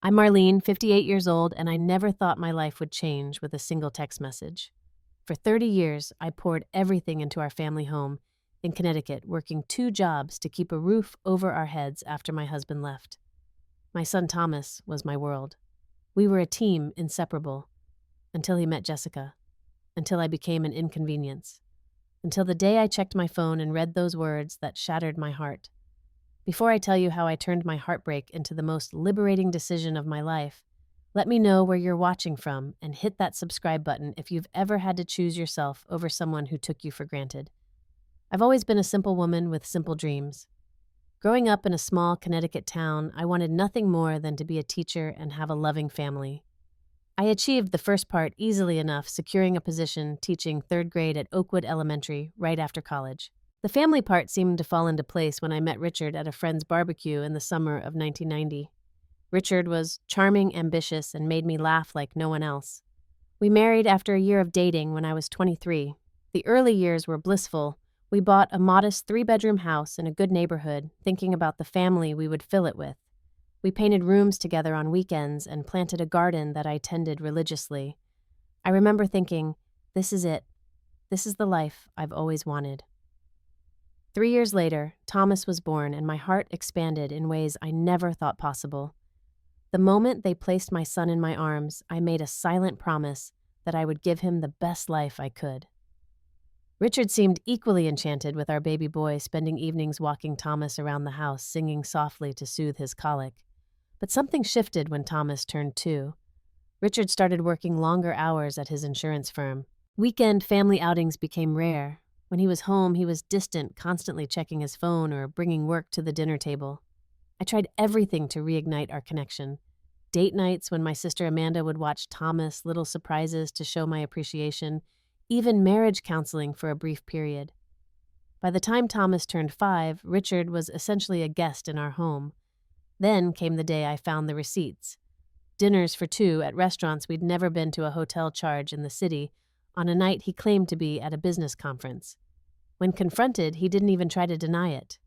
I'm Marlene, 58 years old, and I never thought my life would change with a single text message. For 30 years, I poured everything into our family home in Connecticut, working two jobs to keep a roof over our heads after my husband left. My son Thomas was my world. We were a team, inseparable, until he met Jessica, until I became an inconvenience, until the day I checked my phone and read those words that shattered my heart. Before I tell you how I turned my heartbreak into the most liberating decision of my life, let me know where you're watching from and hit that subscribe button if you've ever had to choose yourself over someone who took you for granted. I've always been a simple woman with simple dreams. Growing up in a small Connecticut town, I wanted nothing more than to be a teacher and have a loving family. I achieved the first part easily enough, securing a position teaching third grade at Oakwood Elementary right after college. The family part seemed to fall into place when I met Richard at a friend's barbecue in the summer of 1990. Richard was charming, ambitious, and made me laugh like no one else. We married after a year of dating when I was 23. The early years were blissful. We bought a modest three-bedroom house in a good neighborhood, thinking about the family we would fill it with. We painted rooms together on weekends and planted a garden that I tended religiously. I remember thinking, this is it. This is the life I've always wanted. 3 years later, Thomas was born, and my heart expanded in ways I never thought possible. The moment they placed my son in my arms, I made a silent promise that I would give him the best life I could. Richard seemed equally enchanted with our baby boy, spending evenings walking Thomas around the house, singing softly to soothe his colic. But something shifted when Thomas turned 2. Richard started working longer hours at his insurance firm. Weekend family outings became rare. When he was home, he was distant, constantly checking his phone or bringing work to the dinner table. I tried everything to reignite our connection. Date nights when my sister Amanda would watch Thomas, little surprises to show my appreciation, even marriage counseling for a brief period. By the time Thomas turned 5, Richard was essentially a guest in our home. Then came the day I found the receipts. Dinners for 2 at restaurants we'd never been to, a hotel charge in the city, on a night he claimed to be at a business conference. When confronted, he didn't even try to deny it.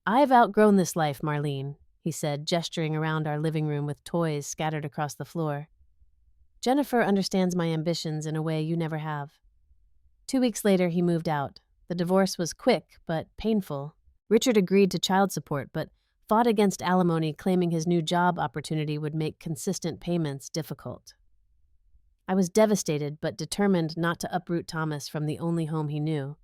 "I've outgrown this life, Marlene," he said, gesturing around our living room with toys scattered across the floor. "Jennifer understands my ambitions in a way you never have." 2 weeks later, he moved out. The divorce was quick, but painful. Richard agreed to child support, but fought against alimony, claiming his new job opportunity would make consistent payments difficult. I was devastated, but determined not to uproot Thomas from the only home he knew.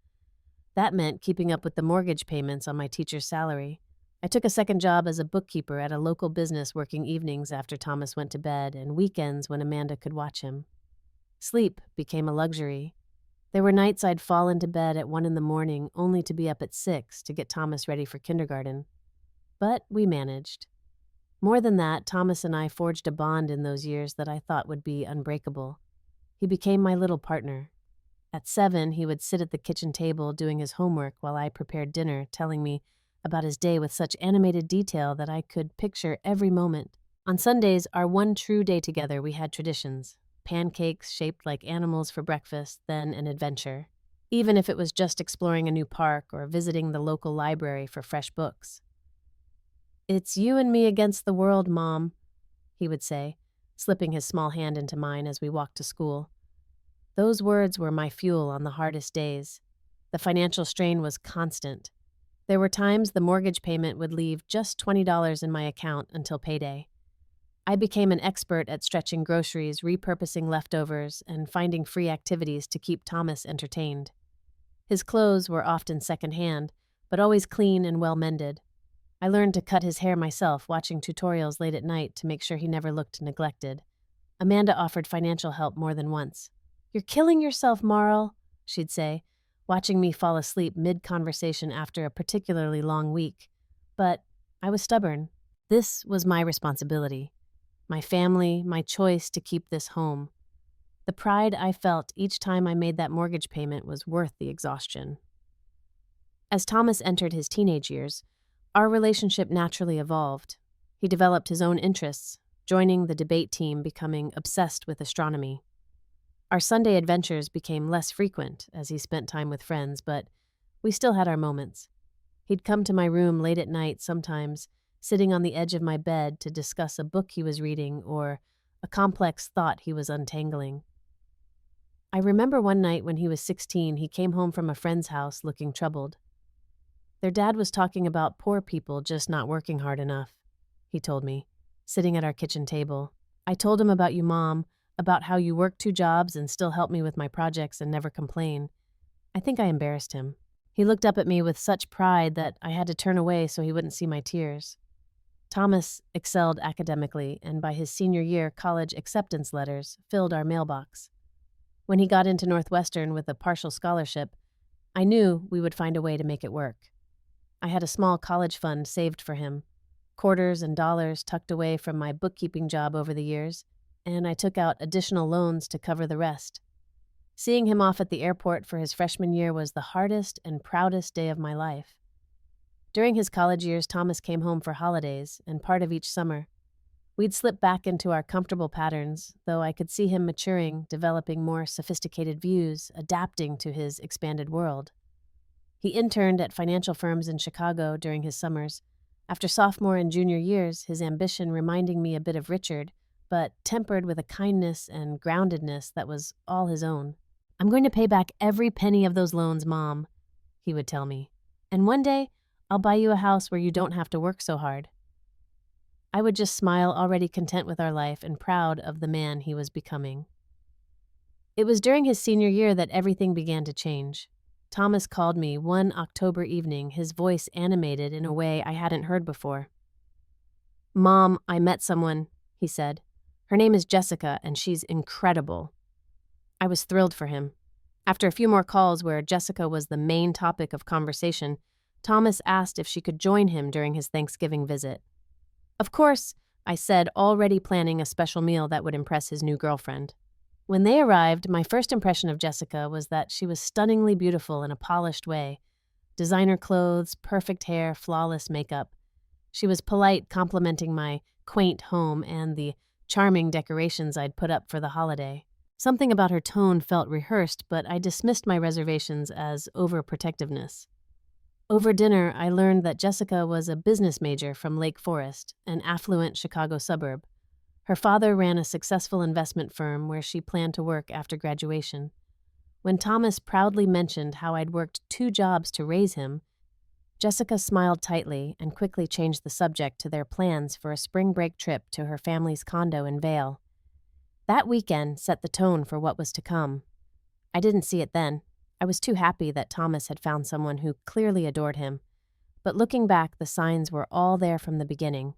That meant keeping up with the mortgage payments on my teacher's salary. I took a second job as a bookkeeper at a local business, working evenings after Thomas went to bed and weekends when Amanda could watch him. Sleep became a luxury. There were nights I'd fall into bed at 1 a.m, only to be up at 6 to get Thomas ready for kindergarten. But we managed. More than that, Thomas and I forged a bond in those years that I thought would be unbreakable. He became my little partner. At 7, he would sit at the kitchen table doing his homework while I prepared dinner, telling me about his day with such animated detail that I could picture every moment. On Sundays, our one true day together, we had traditions. Pancakes shaped like animals for breakfast, then an adventure. Even if it was just exploring a new park or visiting the local library for fresh books. "It's you and me against the world, Mom," he would say, slipping his small hand into mine as we walked to school. Those words were my fuel on the hardest days. The financial strain was constant. There were times the mortgage payment would leave just $20 in my account until payday. I became an expert at stretching groceries, repurposing leftovers, and finding free activities to keep Thomas entertained. His clothes were often secondhand, but always clean and well-mended. I learned to cut his hair myself, watching tutorials late at night to make sure he never looked neglected. Amanda offered financial help more than once. "You're killing yourself, Marl," she'd say, watching me fall asleep mid-conversation after a particularly long week. But I was stubborn. This was my responsibility. My family, my choice to keep this home. The pride I felt each time I made that mortgage payment was worth the exhaustion. As Thomas entered his teenage years, our relationship naturally evolved. He developed his own interests, joining the debate team, becoming obsessed with astronomy. Our Sunday adventures became less frequent as he spent time with friends, but we still had our moments. He'd come to my room late at night sometimes sitting on the edge of my bed to discuss a book he was reading or a complex thought he was untangling. I remember one night when he was 16, he came home from a friend's house looking troubled. Their dad was talking about poor people just not working hard enough, he told me, sitting at our kitchen table. I told him about you, Mom, about how you work 2 jobs and still help me with my projects and never complain. I think I embarrassed him. He looked up at me with such pride that I had to turn away so he wouldn't see my tears. Thomas excelled academically, and by his senior year, college acceptance letters filled our mailbox. When he got into Northwestern with a partial scholarship, I knew we would find a way to make it work. I had a small college fund saved for him, quarters and dollars tucked away from my bookkeeping job over the years, and I took out additional loans to cover the rest. Seeing him off at the airport for his freshman year was the hardest and proudest day of my life. During his college years, Thomas came home for holidays and part of each summer. We'd slip back into our comfortable patterns, though I could see him maturing, developing more sophisticated views, adapting to his expanded world. He interned at financial firms in Chicago during his summers. After sophomore and junior years, his ambition reminding me a bit of Richard, but tempered with a kindness and groundedness that was all his own. "I'm going to pay back every penny of those loans, Mom," he would tell me. "And one day, I'll buy you a house where you don't have to work so hard." I would just smile, already content with our life and proud of the man he was becoming. It was during his senior year that everything began to change. Thomas called me one October evening, his voice animated in a way I hadn't heard before. "Mom, I met someone," he said. "Her name is Jessica, and she's incredible." I was thrilled for him. After a few more calls where Jessica was the main topic of conversation, Thomas asked if she could join him during his Thanksgiving visit. "Of course," I said, already planning a special meal that would impress his new girlfriend. When they arrived, my first impression of Jessica was that she was stunningly beautiful in a polished way. Designer clothes, perfect hair, flawless makeup. She was polite, complimenting my quaint home and the charming decorations I'd put up for the holiday. Something about her tone felt rehearsed, but I dismissed my reservations as overprotectiveness. Over dinner, I learned that Jessica was a business major from Lake Forest, an affluent Chicago suburb. Her father ran a successful investment firm where she planned to work after graduation. When Thomas proudly mentioned how I'd worked 2 jobs to raise him, Jessica smiled tightly and quickly changed the subject to their plans for a spring break trip to her family's condo in Vail. That weekend set the tone for what was to come. I didn't see it then. I was too happy that Thomas had found someone who clearly adored him. But looking back, the signs were all there from the beginning.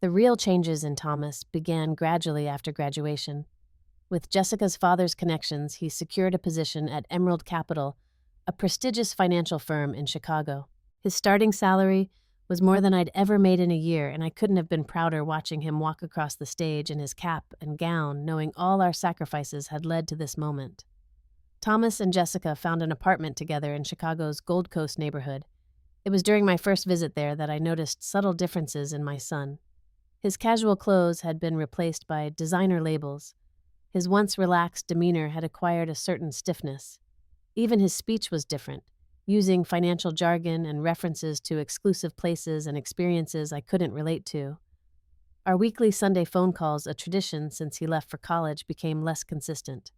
The real changes in Thomas began gradually after graduation. With Jessica's father's connections, he secured a position at Emerald Capital, a prestigious financial firm in Chicago. His starting salary was more than I'd ever made in a year, and I couldn't have been prouder watching him walk across the stage in his cap and gown, knowing all our sacrifices had led to this moment. Thomas and Jessica found an apartment together in Chicago's Gold Coast neighborhood. It was during my first visit there that I noticed subtle differences in my son. His casual clothes had been replaced by designer labels. His once relaxed demeanor had acquired a certain stiffness. Even his speech was different, using financial jargon and references to exclusive places and experiences I couldn't relate to. Our weekly Sunday phone calls, a tradition since he left for college, became less consistent.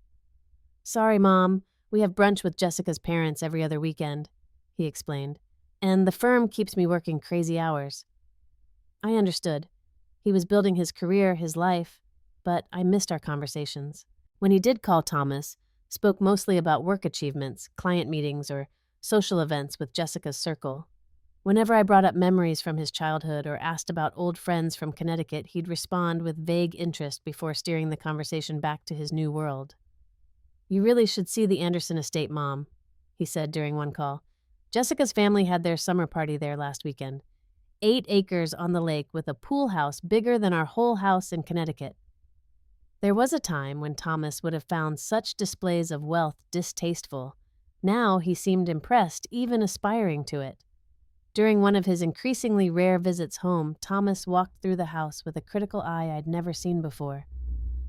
"Sorry, Mom, we have brunch with Jessica's parents every other weekend," he explained, "and the firm keeps me working crazy hours." I understood. He was building his career, his life, but I missed our conversations. When he did call, Thomas spoke mostly about work achievements, client meetings, or social events with Jessica's circle. Whenever I brought up memories from his childhood or asked about old friends from Connecticut, he'd respond with vague interest before steering the conversation back to his new world. "You really should see the Anderson estate, Mom," he said during one call. "Jessica's family had their summer party there last weekend. 8 acres on the lake with a pool house bigger than our whole house in Connecticut." There was a time when Thomas would have found such displays of wealth distasteful. Now he seemed impressed, even aspiring to it. During one of his increasingly rare visits home, Thomas walked through the house with a critical eye I'd never seen before.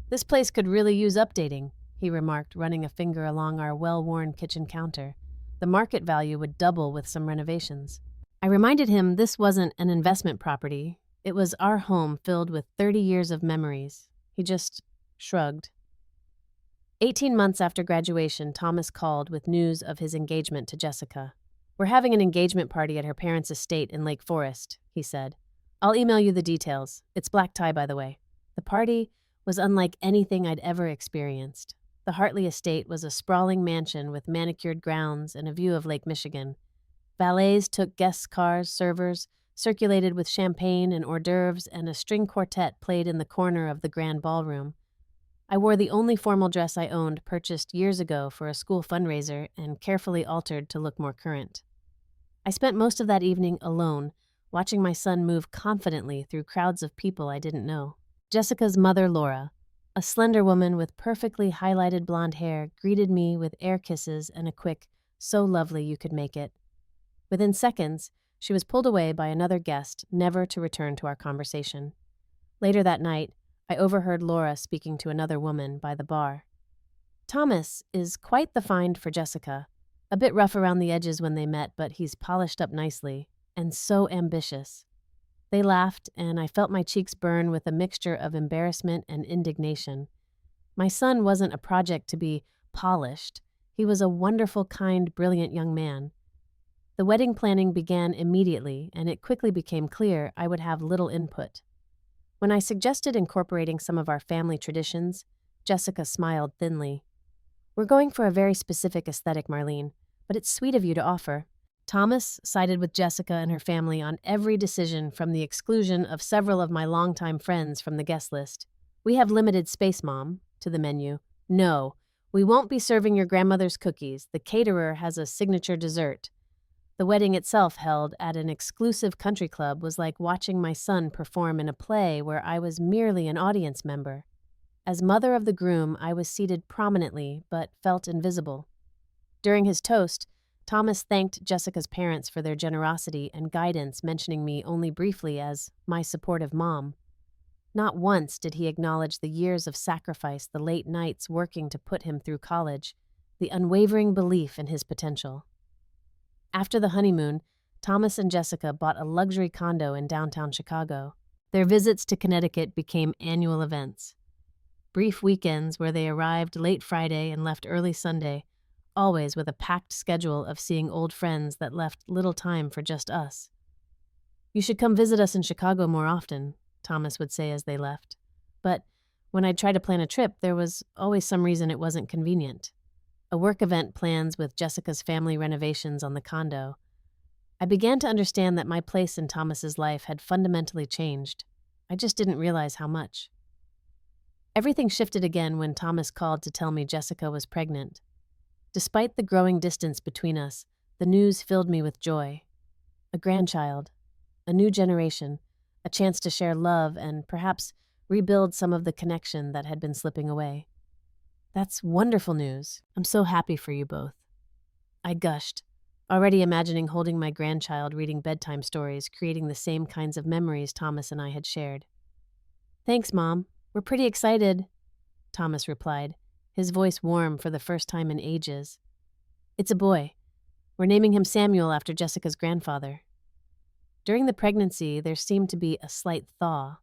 "This place could really use updating," he remarked, running a finger along our well-worn kitchen counter. "The market value would double with some renovations." I reminded him this wasn't an investment property. It was our home filled with 30 years of memories. He just shrugged. 18 months after graduation, Thomas called with news of his engagement to Jessica. "We're having an engagement party at her parents' estate in Lake Forest," he said. "I'll email you the details. It's black tie, by the way." The party was unlike anything I'd ever experienced. The Hartley estate was a sprawling mansion with manicured grounds and a view of Lake Michigan. Valets took guest cars, servers circulated with champagne and hors d'oeuvres, and a string quartet played in the corner of the grand ballroom. I wore the only formal dress I owned, purchased years ago for a school fundraiser and carefully altered to look more current. I spent most of that evening alone, watching my son move confidently through crowds of people I didn't know. Jessica's mother, Laura, a slender woman with perfectly highlighted blonde hair, greeted me with air kisses and a quick, "So lovely you could make it." Within seconds, she was pulled away by another guest, never to return to our conversation. Later that night, I overheard Laura speaking to another woman by the bar. "Thomas is quite the find for Jessica. A bit rough around the edges when they met, but he's polished up nicely, and so ambitious." They laughed, and I felt my cheeks burn with a mixture of embarrassment and indignation. My son wasn't a project to be polished. He was a wonderful, kind, brilliant young man. The wedding planning began immediately, and it quickly became clear I would have little input. When I suggested incorporating some of our family traditions, Jessica smiled thinly. "We're going for a very specific aesthetic, Marlene, but it's sweet of you to offer." Thomas sided with Jessica and her family on every decision, from the exclusion of several of my longtime friends from the guest list. "We have limited space, Mom," to the menu. "No, we won't be serving your grandmother's cookies. The caterer has a signature dessert." The wedding itself, held at an exclusive country club, was like watching my son perform in a play where I was merely an audience member. As mother of the groom, I was seated prominently, but felt invisible. During his toast, Thomas thanked Jessica's parents for their generosity and guidance, mentioning me only briefly as my supportive mom. Not once did he acknowledge the years of sacrifice, the late nights working to put him through college, the unwavering belief in his potential. After the honeymoon, Thomas and Jessica bought a luxury condo in downtown Chicago. Their visits to Connecticut became annual events. Brief weekends where they arrived late Friday and left early Sunday, always with a packed schedule of seeing old friends that left little time for just us. "You should come visit us in Chicago more often," Thomas would say as they left. But when I'd try to plan a trip, there was always some reason it wasn't convenient. A work event plans with Jessica's family renovations on the condo. I began to understand that my place in Thomas's life had fundamentally changed. I just didn't realize how much. Everything shifted again when Thomas called to tell me Jessica was pregnant. Despite the growing distance between us, the news filled me with joy. A grandchild, a new generation, a chance to share love and perhaps rebuild some of the connection that had been slipping away. "That's wonderful news. I'm so happy for you both." I gushed, already imagining holding my grandchild, reading bedtime stories, creating the same kinds of memories Thomas and I had shared. "Thanks, Mom. We're pretty excited," Thomas replied, his voice warm for the first time in ages. "It's a boy. We're naming him Samuel after Jessica's grandfather." During the pregnancy, there seemed to be a slight thaw.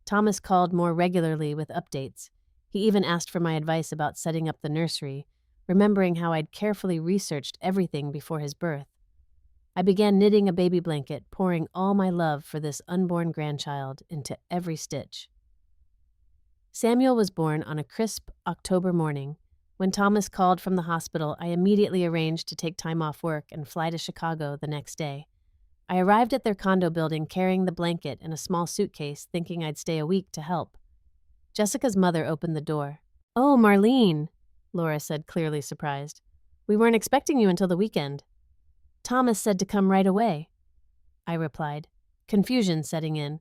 Thomas called more regularly with updates. He even asked for my advice about setting up the nursery, remembering how I'd carefully researched everything before his birth. I began knitting a baby blanket, pouring all my love for this unborn grandchild into every stitch. Samuel was born on a crisp October morning. When Thomas called from the hospital, I immediately arranged to take time off work and fly to Chicago the next day. I arrived at their condo building carrying the blanket and a small suitcase, thinking I'd stay a week to help. Jessica's mother opened the door. "Oh, Marlene," Laura said, clearly surprised. "We weren't expecting you until the weekend." "Thomas said to come right away," I replied, confusion setting in.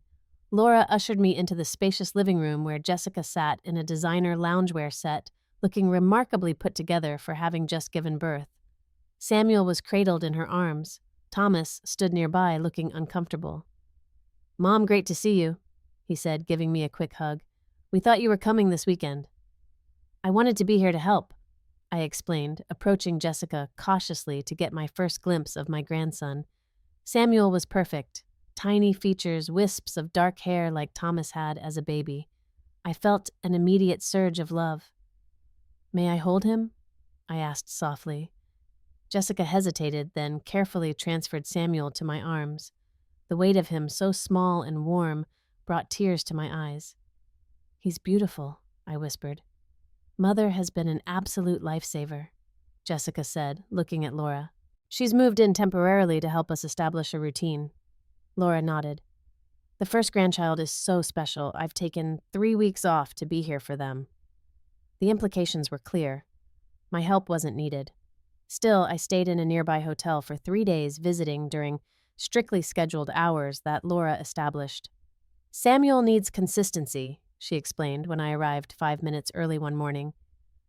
Laura ushered me into the spacious living room where Jessica sat in a designer loungewear set, looking remarkably put together for having just given birth. Samuel was cradled in her arms. Thomas stood nearby, looking uncomfortable. "Mom, great to see you," he said, giving me a quick hug. "We thought you were coming this weekend." "I wanted to be here to help," I explained, approaching Jessica cautiously to get my first glimpse of my grandson. Samuel was perfect. Tiny features, wisps of dark hair like Thomas had as a baby. I felt an immediate surge of love. "May I hold him?" I asked softly. Jessica hesitated, then carefully transferred Samuel to my arms. The weight of him, so small and warm, brought tears to my eyes. "He's beautiful," I whispered. "Mother has been an absolute lifesaver," Jessica said, looking at Laura. "She's moved in temporarily to help us establish a routine." Laura nodded. "The first grandchild is so special. I've taken 3 weeks off to be here for them." The implications were clear. My help wasn't needed. Still, I stayed in a nearby hotel for 3 days visiting during strictly scheduled hours that Laura established. "Samuel needs consistency," she explained when I arrived 5 minutes early one morning.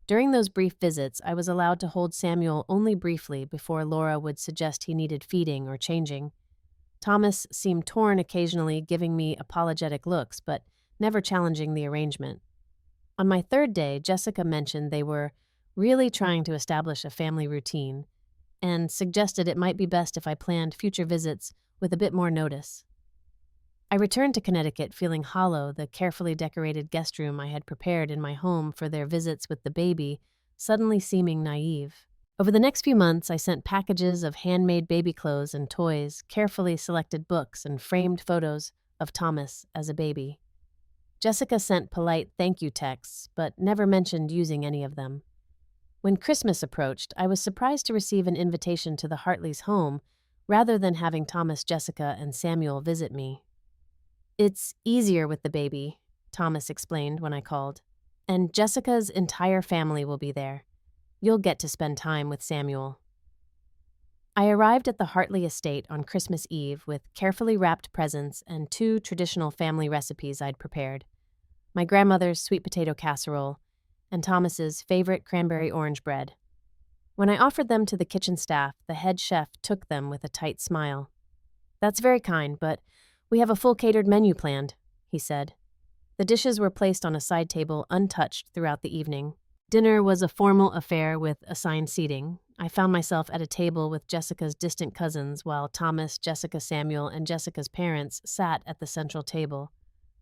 During those brief visits, I was allowed to hold Samuel only briefly before Laura would suggest he needed feeding or changing. Thomas seemed torn occasionally, giving me apologetic looks, but never challenging the arrangement. On my 3rd day, Jessica mentioned they were really trying to establish a family routine and suggested it might be best if I planned future visits with a bit more notice. I returned to Connecticut feeling hollow, the carefully decorated guest room I had prepared in my home for their visits with the baby suddenly seeming naive. Over the next few months, I sent packages of handmade baby clothes and toys, carefully selected books, and framed photos of Thomas as a baby. Jessica sent polite thank you texts, but never mentioned using any of them. When Christmas approached, I was surprised to receive an invitation to the Hartleys' home rather than having Thomas, Jessica, and Samuel visit me. "It's easier with the baby," Thomas explained when I called, "and Jessica's entire family will be there. You'll get to spend time with Samuel." I arrived at the Hartley estate on Christmas Eve with carefully wrapped presents and 2 traditional family recipes I'd prepared: my grandmother's sweet potato casserole and Thomas's favorite cranberry orange bread. When I offered them to the kitchen staff, the head chef took them with a tight smile. "That's very kind, but we have a full catered menu planned," he said. The dishes were placed on a side table untouched throughout the evening. Dinner was a formal affair with assigned seating. I found myself at a table with Jessica's distant cousins while Thomas, Jessica, Samuel, and Jessica's parents sat at the central table.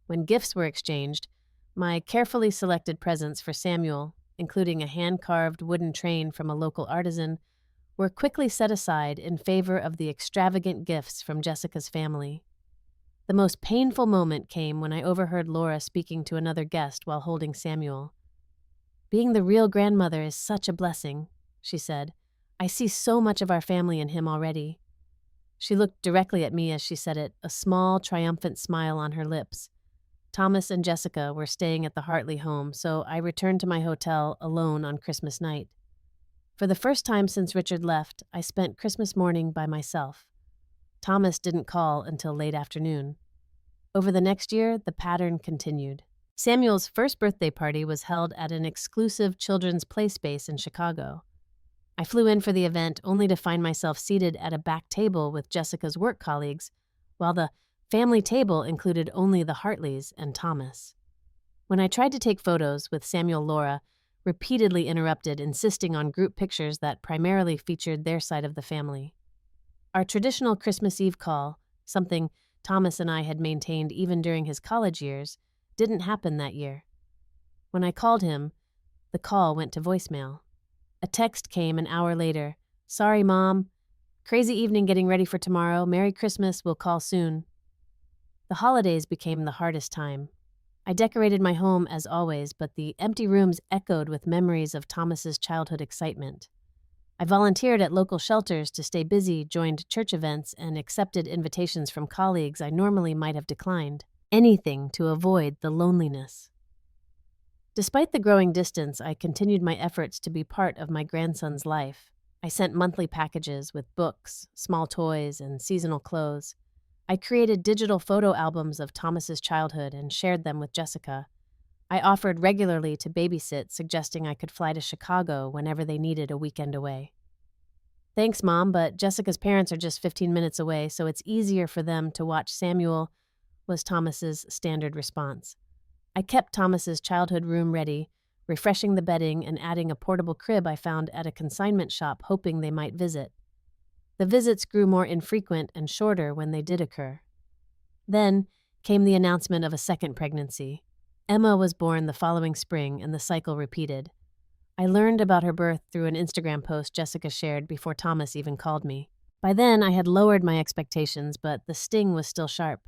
When gifts were exchanged, my carefully selected presents for Samuel, including a hand-carved wooden train from a local artisan, were quickly set aside in favor of the extravagant gifts from Jessica's family. The most painful moment came when I overheard Laura speaking to another guest while holding Samuel. "Being the real grandmother is such a blessing," she said. "I see so much of our family in him already." She looked directly at me as she said it, a small, triumphant smile on her lips. Thomas and Jessica were staying at the Hartley home, so I returned to my hotel alone on Christmas night. For the first time since Richard left, I spent Christmas morning by myself. Thomas didn't call until late afternoon. Over the next year, the pattern continued. Samuel's first birthday party was held at an exclusive children's play space in Chicago. I flew in for the event only to find myself seated at a back table with Jessica's work colleagues, while the family table included only the Hartleys and Thomas. When I tried to take photos with Samuel, Laura repeatedly interrupted, insisting on group pictures that primarily featured their side of the family. Our traditional Christmas Eve call, something Thomas and I had maintained even during his college years, didn't happen that year. When I called him, the call went to voicemail. A text came an hour later. "Sorry, Mom. Crazy evening getting ready for tomorrow. Merry Christmas. We'll call soon." The holidays became the hardest time. I decorated my home as always, but the empty rooms echoed with memories of Thomas's childhood excitement. I volunteered at local shelters to stay busy, joined church events, and accepted invitations from colleagues I normally might have declined. Anything to avoid the loneliness. Despite the growing distance, I continued my efforts to be part of my grandson's life. I sent monthly packages with books, small toys, and seasonal clothes. I created digital photo albums of Thomas's childhood and shared them with Jessica. I offered regularly to babysit, suggesting I could fly to Chicago whenever they needed a weekend away. "Thanks, Mom, but Jessica's parents are just 15 minutes away, so it's easier for them to watch Samuel," was Thomas's standard response. I kept Thomas's childhood room ready, refreshing the bedding and adding a portable crib I found at a consignment shop, hoping they might visit. The visits grew more infrequent and shorter when they did occur. Then came the announcement of a second pregnancy. Emma was born the following spring, and the cycle repeated. I learned about her birth through an Instagram post Jessica shared before Thomas even called me. By then, I had lowered my expectations, but the sting was still sharp.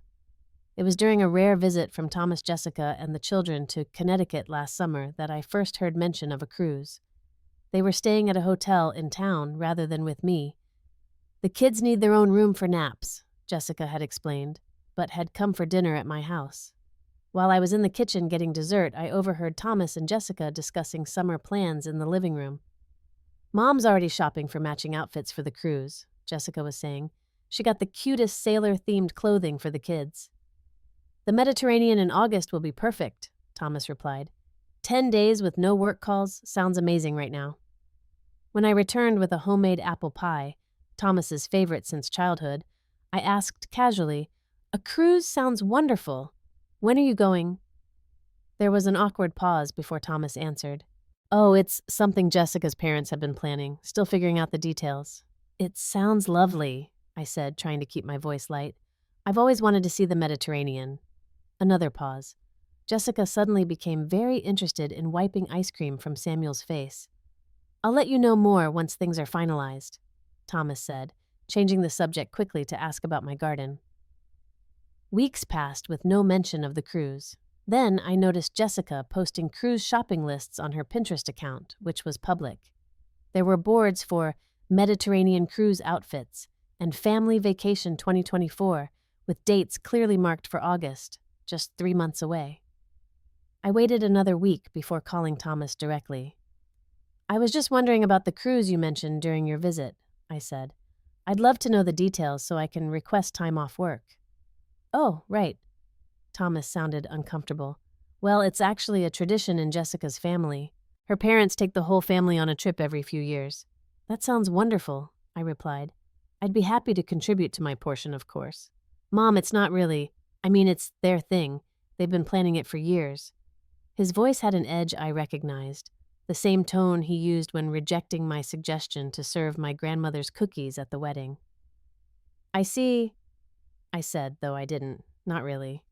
It was during a rare visit from Thomas, Jessica, and the children to Connecticut last summer that I first heard mention of a cruise. They were staying at a hotel in town rather than with me. The kids need their own room for naps, Jessica had explained, but had come for dinner at my house. While I was in the kitchen getting dessert, I overheard Thomas and Jessica discussing summer plans in the living room. Mom's already shopping for matching outfits for the cruise, Jessica was saying. She got the cutest sailor-themed clothing for the kids. The Mediterranean in August will be perfect, Thomas replied. 10 days with no work calls sounds amazing right now. When I returned with a homemade apple pie, Thomas's favorite since childhood, I asked casually, "A cruise sounds wonderful. When are you going?" There was an awkward pause before Thomas answered. "Oh, it's something Jessica's parents have been planning, still figuring out the details." "It sounds lovely," I said, trying to keep my voice light. "I've always wanted to see the Mediterranean." Another pause. Jessica suddenly became very interested in wiping ice cream from Samuel's face. "I'll let you know more once things are finalized," Thomas said, changing the subject quickly to ask about my garden. Weeks passed with no mention of the cruise. Then I noticed Jessica posting cruise shopping lists on her Pinterest account, which was public. There were boards for Mediterranean cruise outfits and Family Vacation 2024, with dates clearly marked for August, just 3 months away. I waited another week before calling Thomas directly. "I was just wondering about the cruise you mentioned during your visit," I said. "I'd love to know the details so I can request time off work." "Oh, right." Thomas sounded uncomfortable. "Well, it's actually a tradition in Jessica's family. Her parents take the whole family on a trip every few years." "That sounds wonderful," I replied. "I'd be happy to contribute to my portion, of course." "Mom, it's not really. It's their thing. They've been planning it for years." His voice had an edge I recognized, the same tone he used when rejecting my suggestion to serve my grandmother's cookies at the wedding. "I see," I said, though I didn't. "Not really."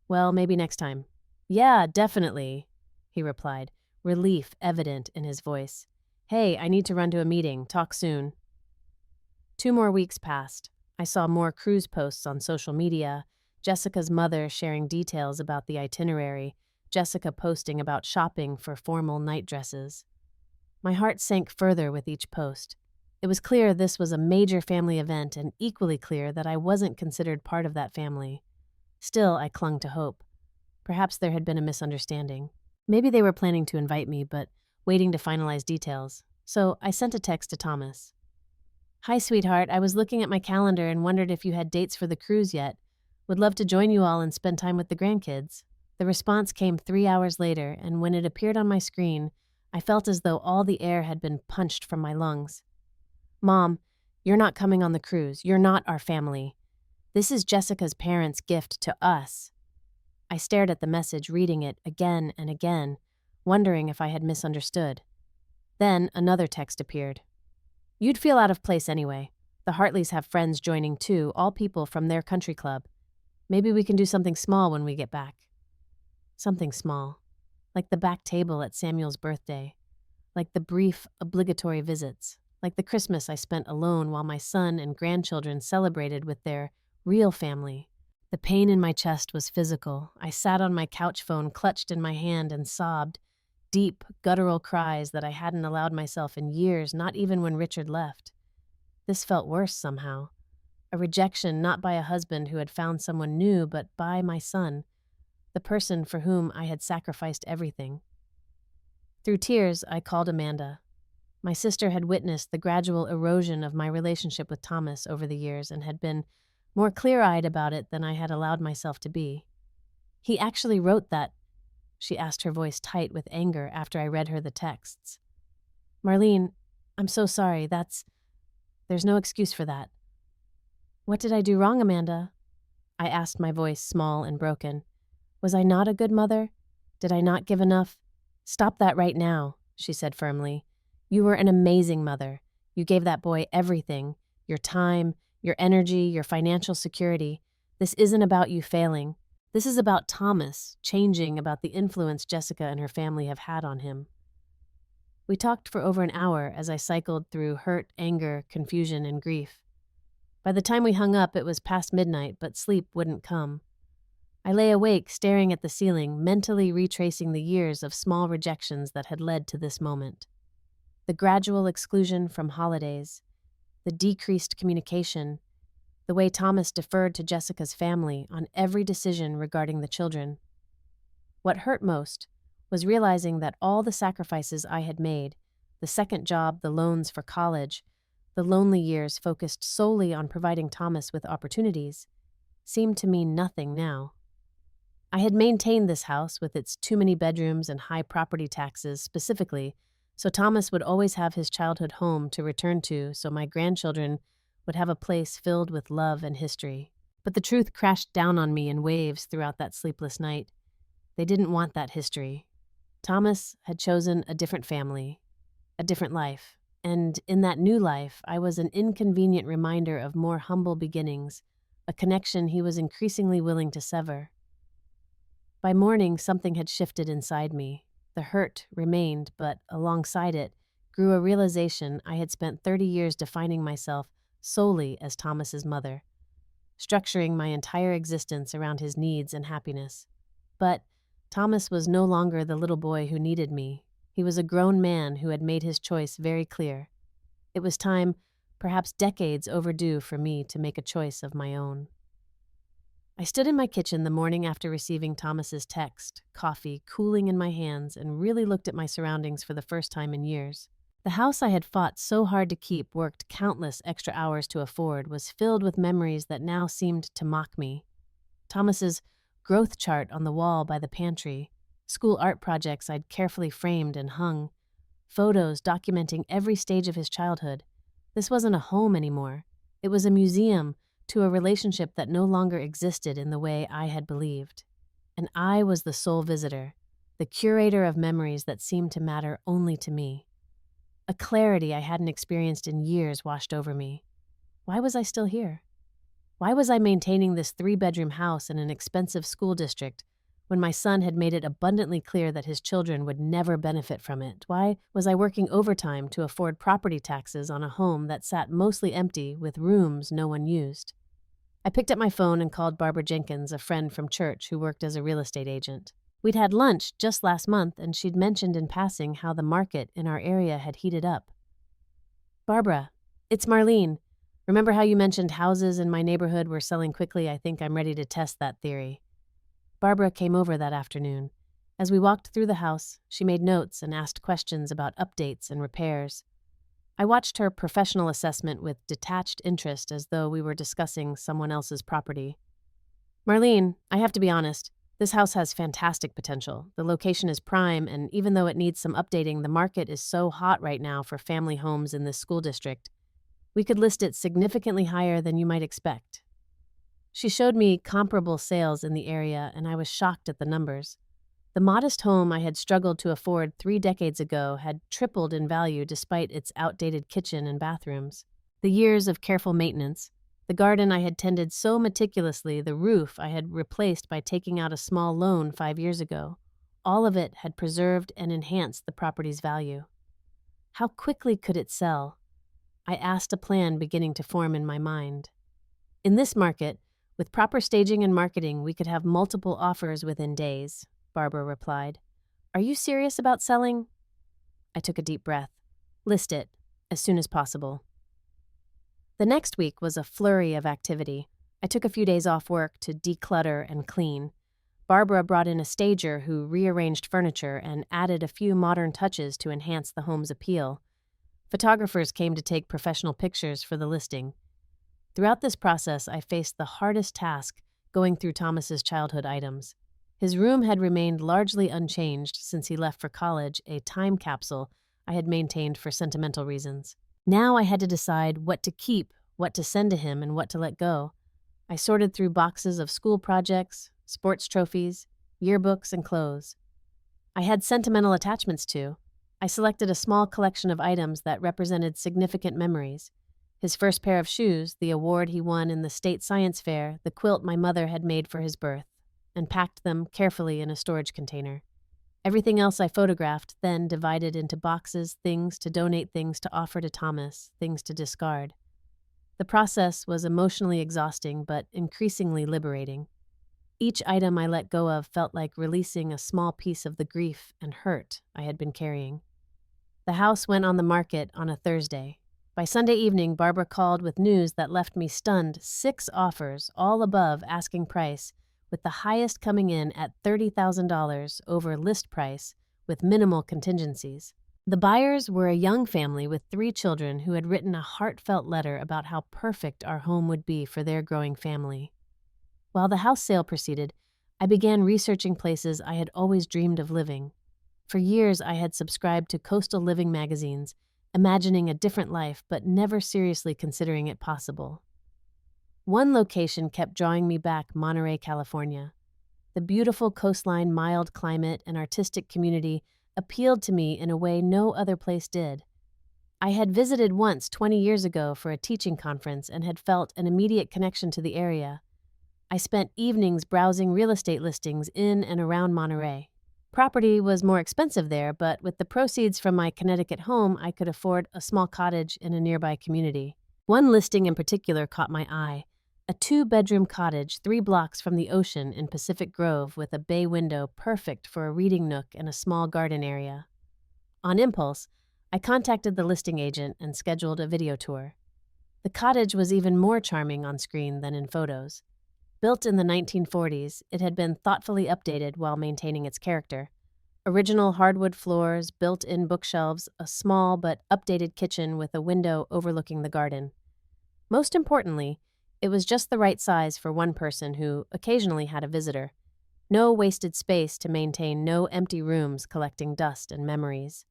"Well, maybe next time." "Yeah, definitely," he replied, relief evident in his voice. "Hey, I need to run to a meeting. Talk soon." 2 more weeks passed. I saw more cruise posts on social media, Jessica's mother sharing details about the itinerary, Jessica posting about shopping for formal night dresses. My heart sank further with each post. It was clear this was a major family event, and equally clear that I wasn't considered part of that family. Still, I clung to hope. Perhaps there had been a misunderstanding. Maybe they were planning to invite me, but waiting to finalize details. So I sent a text to Thomas. "Hi, sweetheart. I was looking at my calendar and wondered if you had dates for the cruise yet. Would love to join you all and spend time with the grandkids." The response came 3 hours later, and when it appeared on my screen, I felt as though all the air had been punched from my lungs. "Mom, you're not coming on the cruise. You're not our family. This is Jessica's parents' gift to us." I stared at the message, reading it again and again, wondering if I had misunderstood. Then another text appeared. "You'd feel out of place anyway. The Hartleys have friends joining too, all people from their country club. Maybe we can do something small when we get back." Something small. Like the back table at Samuel's birthday. Like the brief, obligatory visits. Like the Christmas I spent alone while my son and grandchildren celebrated with their real family. The pain in my chest was physical. I sat on my couch phone clutched in my hand and sobbed. Deep, guttural cries that I hadn't allowed myself in years, not even when Richard left. This felt worse somehow. A rejection not by a husband who had found someone new, but by my son, the person for whom I had sacrificed everything. Through tears, I called Amanda. My sister had witnessed the gradual erosion of my relationship with Thomas over the years and had been more clear-eyed about it than I had allowed myself to be. "He actually wrote that," she asked, her voice tight with anger after I read her the texts. "Marlene, I'm so sorry. There's no excuse for that." "What did I do wrong, Amanda?" I asked, my voice small and broken. "Was I not a good mother? Did I not give enough?" "Stop that right now," she said firmly. "You were an amazing mother. You gave that boy everything. your time, your energy, your financial security. This isn't about you failing. This is about Thomas changing about the influence Jessica and her family have had on him. We talked for over an hour as I cycled through hurt, anger, confusion, and grief. By the time we hung up, it was past midnight, but sleep wouldn't come. I lay awake, staring at the ceiling, mentally retracing the years of small rejections that had led to this moment. The gradual exclusion from holidays, the decreased communication, the way Thomas deferred to Jessica's family on every decision regarding the children. What hurt most was realizing that all the sacrifices I had made, the second job, the loans for college, the lonely years focused solely on providing Thomas with opportunities, seemed to mean nothing now. I had maintained this house with its too many bedrooms and high property taxes specifically, so Thomas would always have his childhood home to return to so my grandchildren would have a place filled with love and history. But the truth crashed down on me in waves throughout that sleepless night. They didn't want that history. Thomas had chosen a different family, a different life, and in that new life, I was an inconvenient reminder of more humble beginnings, a connection he was increasingly willing to sever. By morning, something had shifted inside me. The hurt remained, but alongside it grew a realization I had spent 30 years defining myself solely as Thomas's mother, structuring my entire existence around his needs and happiness. But Thomas was no longer the little boy who needed me. He was a grown man who had made his choice very clear. It was time, perhaps decades overdue, for me to make a choice of my own. I stood in my kitchen the morning after receiving Thomas's text, coffee cooling in my hands, and really looked at my surroundings for the first time in years. The house I had fought so hard to keep, worked countless extra hours to afford, was filled with memories that now seemed to mock me. Thomas's growth chart on the wall by the pantry, school art projects I'd carefully framed and hung, photos documenting every stage of his childhood. This wasn't a home anymore. It was a museum to a relationship that no longer existed in the way I had believed. And I was the sole visitor, the curator of memories that seemed to matter only to me. A clarity I hadn't experienced in years washed over me. Why was I still here? Why was I maintaining this 3-bedroom house in an expensive school district when my son had made it abundantly clear that his children would never benefit from it? Why was I working overtime to afford property taxes on a home that sat mostly empty with rooms no one used? I picked up my phone and called Barbara Jenkins, a friend from church who worked as a real estate agent. We'd had lunch just last month, and she'd mentioned in passing how the market in our area had heated up. "Barbara, it's Marlene. Remember how you mentioned houses in my neighborhood were selling quickly? I think I'm ready to test that theory." Barbara came over that afternoon. As we walked through the house, she made notes and asked questions about updates and repairs. I watched her professional assessment with detached interest, as though we were discussing someone else's property. "Marlene, I have to be honest. This house has fantastic potential. The location is prime, and even though it needs some updating, the market is so hot right now for family homes in this school district. We could list it significantly higher than you might expect." She showed me comparable sales in the area, and I was shocked at the numbers. The modest home I had struggled to afford 3 decades ago had tripled in value despite its outdated kitchen and bathrooms. The years of careful maintenance, the garden I had tended so meticulously, the roof I had replaced by taking out a small loan 5 years ago, all of it had preserved and enhanced the property's value. How quickly could it sell? I asked, a plan beginning to form in my mind. "In this market, with proper staging and marketing, we could have multiple offers within days," Barbara replied. "Are you serious about selling?" I took a deep breath. "List it, as soon as possible." The next week was a flurry of activity. I took a few days off work to declutter and clean. Barbara brought in a stager who rearranged furniture and added a few modern touches to enhance the home's appeal. Photographers came to take professional pictures for the listing. Throughout this process, I faced the hardest task, going through Thomas's childhood items. His room had remained largely unchanged since he left for college, a time capsule I had maintained for sentimental reasons. Now I had to decide what to keep, what to send to him, and what to let go. I sorted through boxes of school projects, sports trophies, yearbooks, and clothes I had sentimental attachments to. I selected a small collection of items that represented significant memories. His first pair of shoes, the award he won in the state science fair, the quilt my mother had made for his birth, and packed them carefully in a storage container. Everything else I photographed, then divided into boxes, things to donate, things to offer to Thomas, things to discard. The process was emotionally exhausting, but increasingly liberating. Each item I let go of felt like releasing a small piece of the grief and hurt I had been carrying. The house went on the market on a Thursday. By Sunday evening, Barbara called with news that left me stunned. 6 offers, all above asking price, with the highest coming in at $30,000 over list price, with minimal contingencies. The buyers were a young family with 3 children who had written a heartfelt letter about how perfect our home would be for their growing family. While the house sale proceeded, I began researching places I had always dreamed of living. For years, I had subscribed to coastal living magazines, imagining a different life but never seriously considering it possible. One location kept drawing me back: Monterey, California. The beautiful coastline, mild climate, and artistic community appealed to me in a way no other place did. I had visited once 20 years ago for a teaching conference and had felt an immediate connection to the area. I spent evenings browsing real estate listings in and around Monterey. Property was more expensive there, but with the proceeds from my Connecticut home, I could afford a small cottage in a nearby community. One listing in particular caught my eye: a 2-bedroom cottage 3 blocks from the ocean in Pacific Grove with a bay window perfect for a reading nook and a small garden area. On impulse, I contacted the listing agent and scheduled a video tour. The cottage was even more charming on screen than in photos. Built in the 1940s, it had been thoughtfully updated while maintaining its character. Original hardwood floors, built-in bookshelves, a small but updated kitchen with a window overlooking the garden. Most importantly, it was just the right size for one person who occasionally had a visitor. No wasted space to maintain, no empty rooms collecting dust and memories.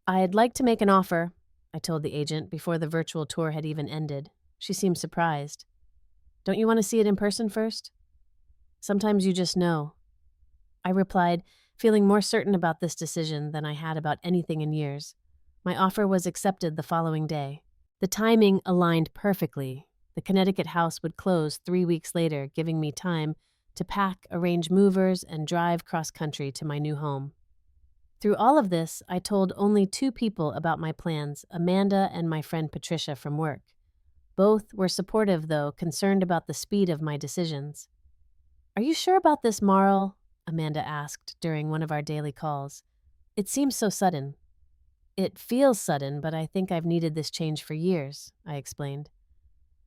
"I'd like to make an offer," I told the agent before the virtual tour had even ended. She seemed surprised. "Don't you want to see it in person first?" "Sometimes you just know," I replied, feeling more certain about this decision than I had about anything in years. My offer was accepted the following day. The timing aligned perfectly. The Connecticut house would close 3 weeks later, giving me time to pack, arrange movers, and drive cross-country to my new home. Through all of this, I told only 2 people about my plans: Amanda and my friend Patricia from work. Both were supportive, though concerned about the speed of my decisions. "Are you sure about this, Marl?" Amanda asked during one of our daily calls. "It seems so sudden." "It feels sudden, but I think I've needed this change for years," I explained.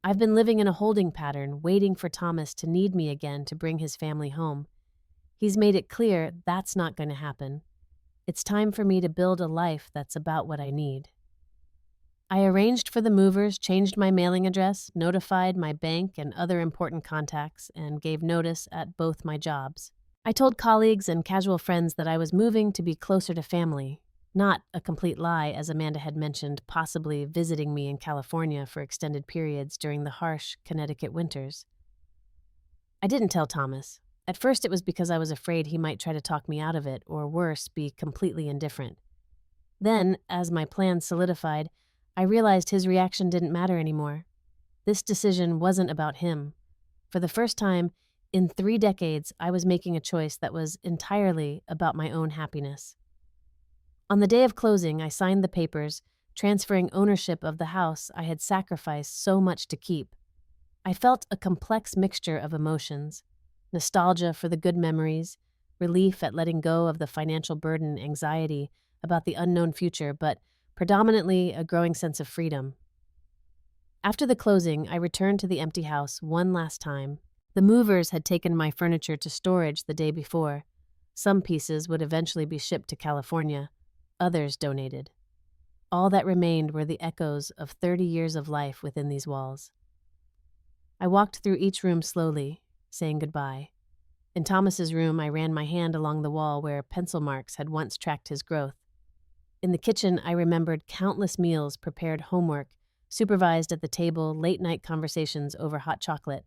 "I've been living in a holding pattern, waiting for Thomas to need me again to bring his family home. He's made it clear that's not going to happen. It's time for me to build a life that's about what I need." I arranged for the movers, changed my mailing address, notified my bank and other important contacts, and gave notice at both my jobs. I told colleagues and casual friends that I was moving to be closer to family. Not a complete lie, as Amanda had mentioned, possibly visiting me in California for extended periods during the harsh Connecticut winters. I didn't tell Thomas. At first it was because I was afraid he might try to talk me out of it, or worse, be completely indifferent. Then, as my plans solidified, I realized his reaction didn't matter anymore. This decision wasn't about him. For the first time in 3 decades, I was making a choice that was entirely about my own happiness. On the day of closing, I signed the papers, transferring ownership of the house I had sacrificed so much to keep. I felt a complex mixture of emotions: nostalgia for the good memories, relief at letting go of the financial burden, anxiety about the unknown future, but predominantly a growing sense of freedom. After the closing, I returned to the empty house one last time. The movers had taken my furniture to storage the day before. Some pieces would eventually be shipped to California, others donated. All that remained were the echoes of 30 years of life within these walls. I walked through each room slowly, saying goodbye. In Thomas's room, I ran my hand along the wall where pencil marks had once tracked his growth. In the kitchen, I remembered countless meals, prepared homework, supervised at the table, late-night conversations over hot chocolate.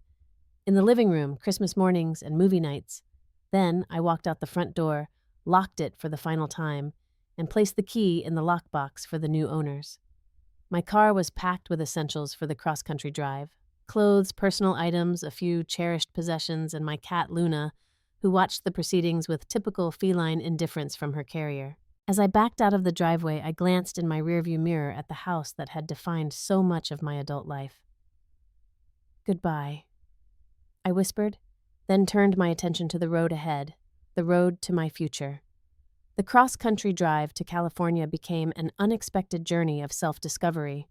In the living room, Christmas mornings and movie nights. Then I walked out the front door, locked it for the final time, and placed the key in the lockbox for the new owners. My car was packed with essentials for the cross-country drive: clothes, personal items, a few cherished possessions, and my cat Luna, who watched the proceedings with typical feline indifference from her carrier. As I backed out of the driveway, I glanced in my rearview mirror at the house that had defined so much of my adult life. "Goodbye," I whispered, then turned my attention to the road ahead, the road to my future. The cross-country drive to California became an unexpected journey of self-discovery.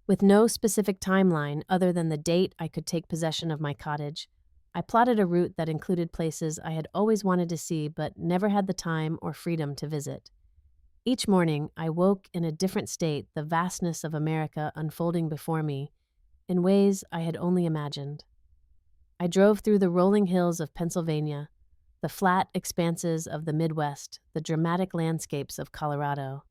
With no specific timeline other than the date I could take possession of my cottage, I plotted a route that included places I had always wanted to see but never had the time or freedom to visit. Each morning, I woke in a different state, the vastness of America unfolding before me in ways I had only imagined. I drove through the rolling hills of Pennsylvania, the flat expanses of the Midwest, the dramatic landscapes of Colorado.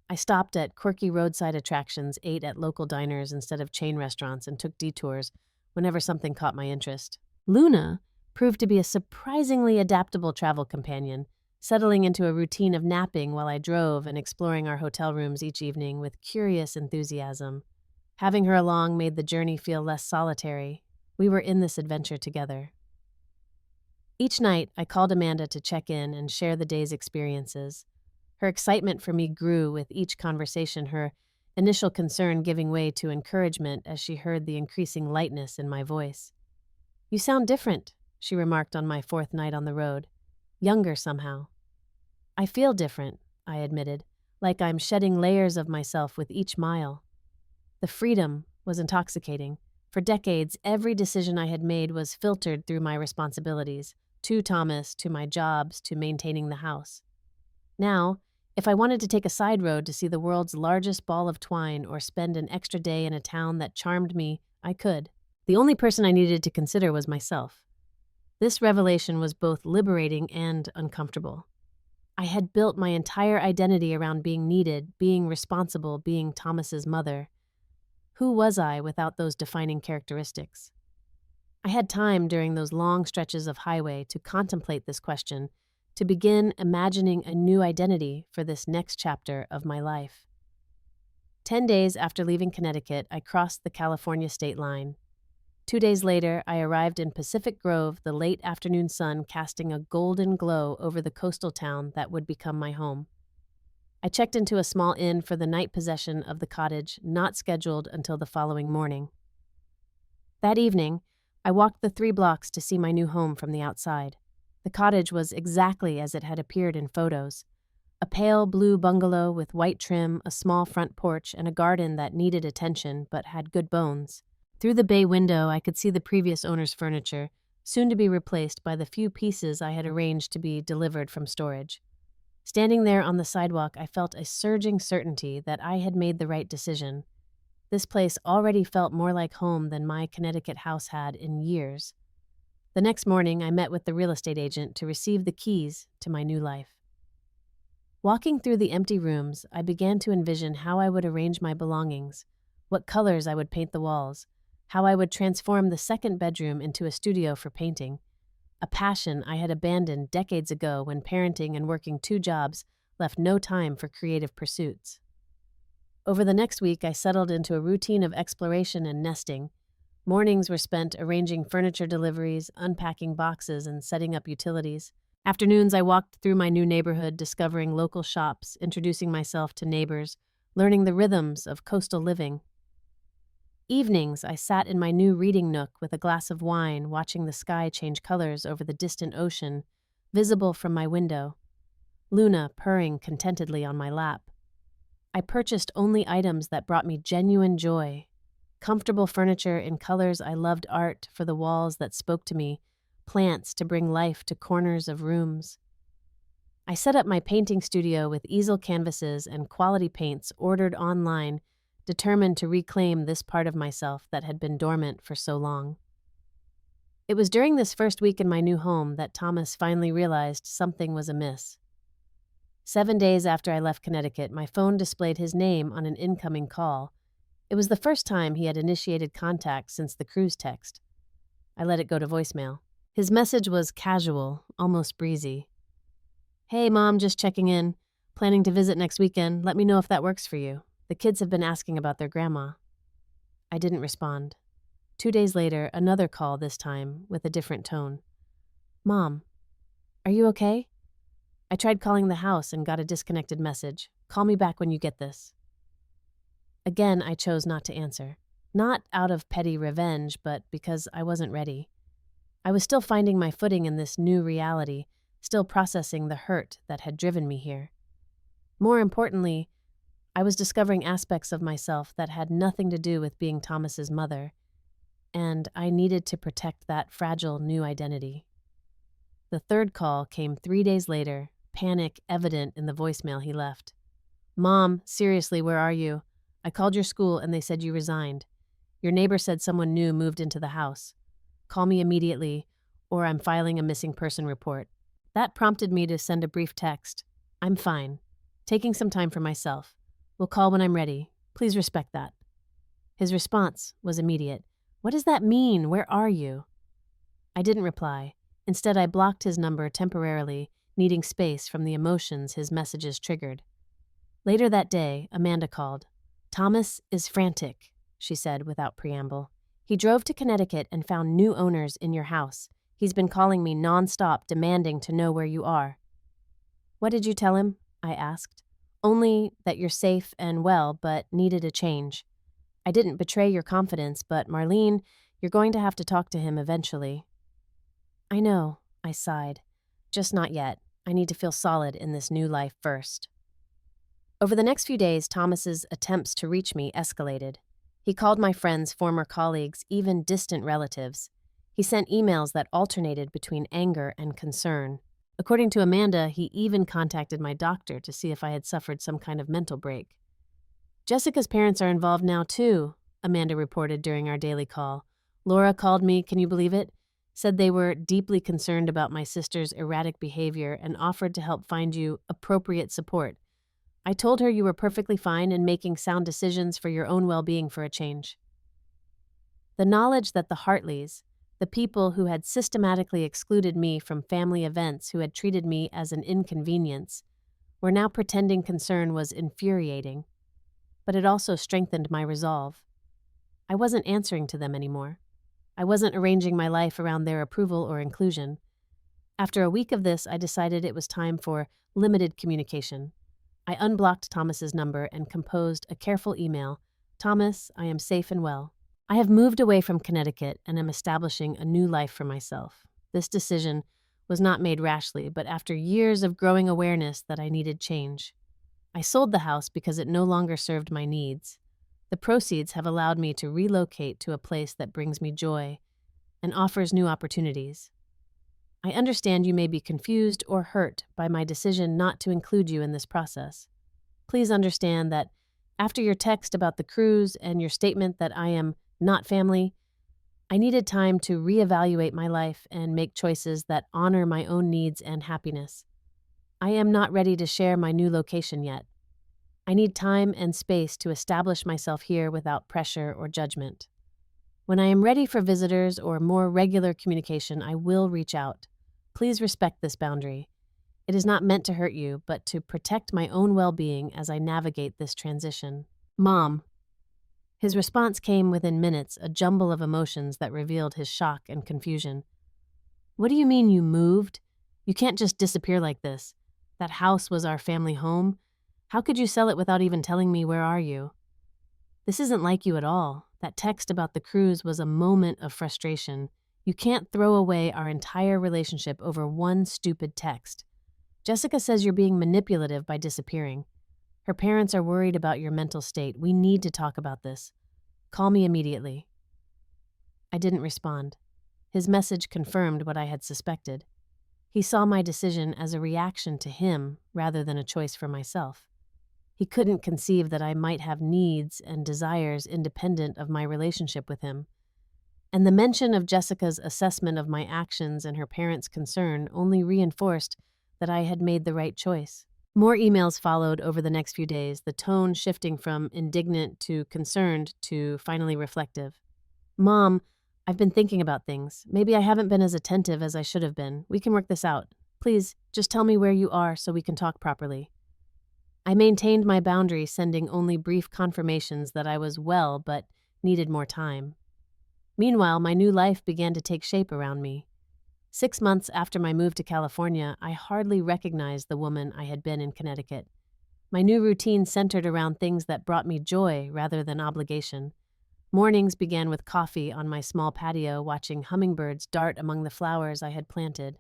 I stopped at quirky roadside attractions, ate at local diners instead of chain restaurants, and took detours whenever something caught my interest. Luna proved to be a surprisingly adaptable travel companion, settling into a routine of napping while I drove and exploring our hotel rooms each evening with curious enthusiasm. Having her along made the journey feel less solitary. We were in this adventure together. Each night, I called Amanda to check in and share the day's experiences. Her excitement for me grew with each conversation, her initial concern giving way to encouragement as she heard the increasing lightness in my voice. "You sound different," she remarked on my fourth night on the road. "Younger somehow." "I feel different," I admitted, "like I'm shedding layers of myself with each mile." The freedom was intoxicating. For decades, every decision I had made was filtered through my responsibilities, to Thomas, to my jobs, to maintaining the house. Now, if I wanted to take a side road to see the world's largest ball of twine or spend an extra day in a town that charmed me, I could. The only person I needed to consider was myself. This revelation was both liberating and uncomfortable. I had built my entire identity around being needed, being responsible, being Thomas's mother. Who was I without those defining characteristics? I had time during those long stretches of highway to contemplate this question, to begin imagining a new identity for this next chapter of my life. 10 days after leaving Connecticut, I crossed the California state line. 2 days later, I arrived in Pacific Grove, the late afternoon sun casting a golden glow over the coastal town that would become my home. I checked into a small inn for the night possession of the cottage, not scheduled until the following morning. That evening, I walked the 3 blocks to see my new home from the outside. The cottage was exactly as it had appeared in photos. A pale blue bungalow with white trim, a small front porch, and a garden that needed attention but had good bones. Through the bay window, I could see the previous owner's furniture, soon to be replaced by the few pieces I had arranged to be delivered from storage. Standing there on the sidewalk, I felt a surging certainty that I had made the right decision. This place already felt more like home than my Connecticut house had in years. The next morning, I met with the real estate agent to receive the keys to my new life. Walking through the empty rooms, I began to envision how I would arrange my belongings, what colors I would paint the walls, how I would transform the second bedroom into a studio for painting, a passion I had abandoned decades ago when parenting and working 2 jobs left no time for creative pursuits. Over the next week, I settled into a routine of exploration and nesting. Mornings were spent arranging furniture deliveries, unpacking boxes, and setting up utilities. Afternoons, I walked through my new neighborhood, discovering local shops, introducing myself to neighbors, learning the rhythms of coastal living. Evenings, I sat in my new reading nook with a glass of wine, watching the sky change colors over the distant ocean, visible from my window. Luna purring contentedly on my lap. I purchased only items that brought me genuine joy. Comfortable furniture in colors I loved, art for the walls that spoke to me, plants to bring life to corners of rooms. I set up my painting studio with easel canvases and quality paints ordered online, determined to reclaim this part of myself that had been dormant for so long. It was during this first week in my new home that Thomas finally realized something was amiss. 7 days after I left Connecticut, my phone displayed his name on an incoming call. It was the first time he had initiated contact since the cruise text. I let it go to voicemail. His message was casual, almost breezy. "Hey, Mom, just checking in. Planning to visit next weekend. Let me know if that works for you." The kids have been asking about their grandma. I didn't respond. 2 days later, another call, this time with a different tone. Mom, are you okay? I tried calling the house and got a disconnected message. Call me back when you get this. Again, I chose not to answer. Not out of petty revenge, but because I wasn't ready. I was still finding my footing in this new reality, still processing the hurt that had driven me here. More importantly, I was discovering aspects of myself that had nothing to do with being Thomas's mother, and I needed to protect that fragile new identity. The third call came 3 days later, panic evident in the voicemail he left. Mom, seriously, where are you? I called your school and they said you resigned. Your neighbor said someone new moved into the house. Call me immediately, or I'm filing a missing person report. That prompted me to send a brief text. I'm fine. Taking some time for myself. We'll call when I'm ready. Please respect that. His response was immediate. What does that mean? Where are you? I didn't reply. Instead, I blocked his number temporarily, needing space from the emotions his messages triggered. Later that day, Amanda called. Thomas is frantic, she said without preamble. He drove to Connecticut and found new owners in your house. He's been calling me nonstop, demanding to know where you are. What did you tell him? I asked. Only that you're safe and well, but needed a change. I didn't betray your confidence, but Marlene, you're going to have to talk to him eventually. I know, I sighed. Just not yet. I need to feel solid in this new life first. Over the next few days, Thomas's attempts to reach me escalated. He called my friends, former colleagues, even distant relatives. He sent emails that alternated between anger and concern. According to Amanda, he even contacted my doctor to see if I had suffered some kind of mental break. Jessica's parents are involved now, too, Amanda reported during our daily call. Laura called me, can you believe it? Said they were deeply concerned about my sister's erratic behavior and offered to help find you appropriate support. I told her you were perfectly fine and making sound decisions for your own well-being for a change. The knowledge that the Hartleys, the people who had systematically excluded me from family events, who had treated me as an inconvenience, were now pretending concern, was infuriating. But it also strengthened my resolve. I wasn't answering to them anymore. I wasn't arranging my life around their approval or inclusion. After a week of this, I decided it was time for limited communication. I unblocked Thomas's number and composed a careful email. Thomas, I am safe and well. I have moved away from Connecticut and am establishing a new life for myself. This decision was not made rashly, but after years of growing awareness that I needed change. I sold the house because it no longer served my needs. The proceeds have allowed me to relocate to a place that brings me joy and offers new opportunities. I understand you may be confused or hurt by my decision not to include you in this process. Please understand that after your text about the cruise and your statement that I am not family, I needed time to reevaluate my life and make choices that honor my own needs and happiness. I am not ready to share my new location yet. I need time and space to establish myself here without pressure or judgment. When I am ready for visitors or more regular communication, I will reach out. Please respect this boundary. It is not meant to hurt you, but to protect my own well-being as I navigate this transition. Mom. His response came within minutes, a jumble of emotions that revealed his shock and confusion. What do you mean you moved? You can't just disappear like this. That house was our family home. How could you sell it without even telling me where are you? This isn't like you at all. That text about the cruise was a moment of frustration. You can't throw away our entire relationship over one stupid text. Jessica says you're being manipulative by disappearing. Her parents are worried about your mental state. We need to talk about this. Call me immediately. I didn't respond. His message confirmed what I had suspected. He saw my decision as a reaction to him rather than a choice for myself. He couldn't conceive that I might have needs and desires independent of my relationship with him. And the mention of Jessica's assessment of my actions and her parents' concern only reinforced that I had made the right choice. More emails followed over the next few days, the tone shifting from indignant to concerned to finally reflective. Mom, I've been thinking about things. Maybe I haven't been as attentive as I should have been. We can work this out. Please, just tell me where you are so we can talk properly. I maintained my boundary, sending only brief confirmations that I was well but needed more time. Meanwhile, my new life began to take shape around me. 6 months after my move to California, I hardly recognized the woman I had been in Connecticut. My new routine centered around things that brought me joy rather than obligation. Mornings began with coffee on my small patio, watching hummingbirds dart among the flowers I had planted.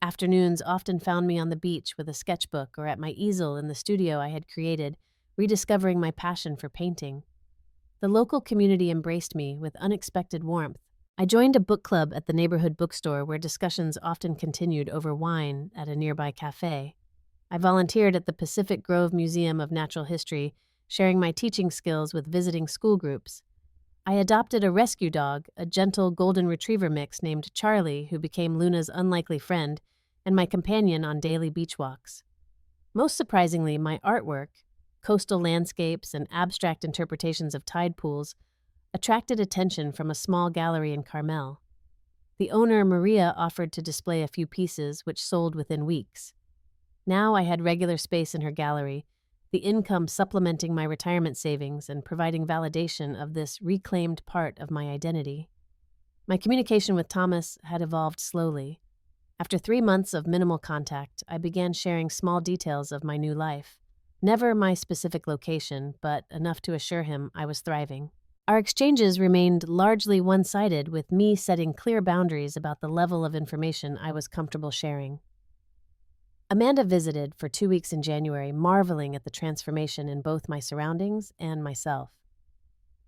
Afternoons often found me on the beach with a sketchbook or at my easel in the studio I had created, rediscovering my passion for painting. The local community embraced me with unexpected warmth. I joined a book club at the neighborhood bookstore where discussions often continued over wine at a nearby cafe. I volunteered at the Pacific Grove Museum of Natural History, sharing my teaching skills with visiting school groups. I adopted a rescue dog, a gentle golden retriever mix named Charlie, who became Luna's unlikely friend and my companion on daily beach walks. Most surprisingly, my artwork, coastal landscapes and abstract interpretations of tide pools, attracted attention from a small gallery in Carmel. The owner, Maria, offered to display a few pieces, which sold within weeks. Now I had regular space in her gallery, the income supplementing my retirement savings and providing validation of this reclaimed part of my identity. My communication with Thomas had evolved slowly. After 3 months of minimal contact, I began sharing small details of my new life. Never my specific location, but enough to assure him I was thriving. Our exchanges remained largely one-sided, with me setting clear boundaries about the level of information I was comfortable sharing. Amanda visited for 2 weeks in January, marveling at the transformation in both my surroundings and myself.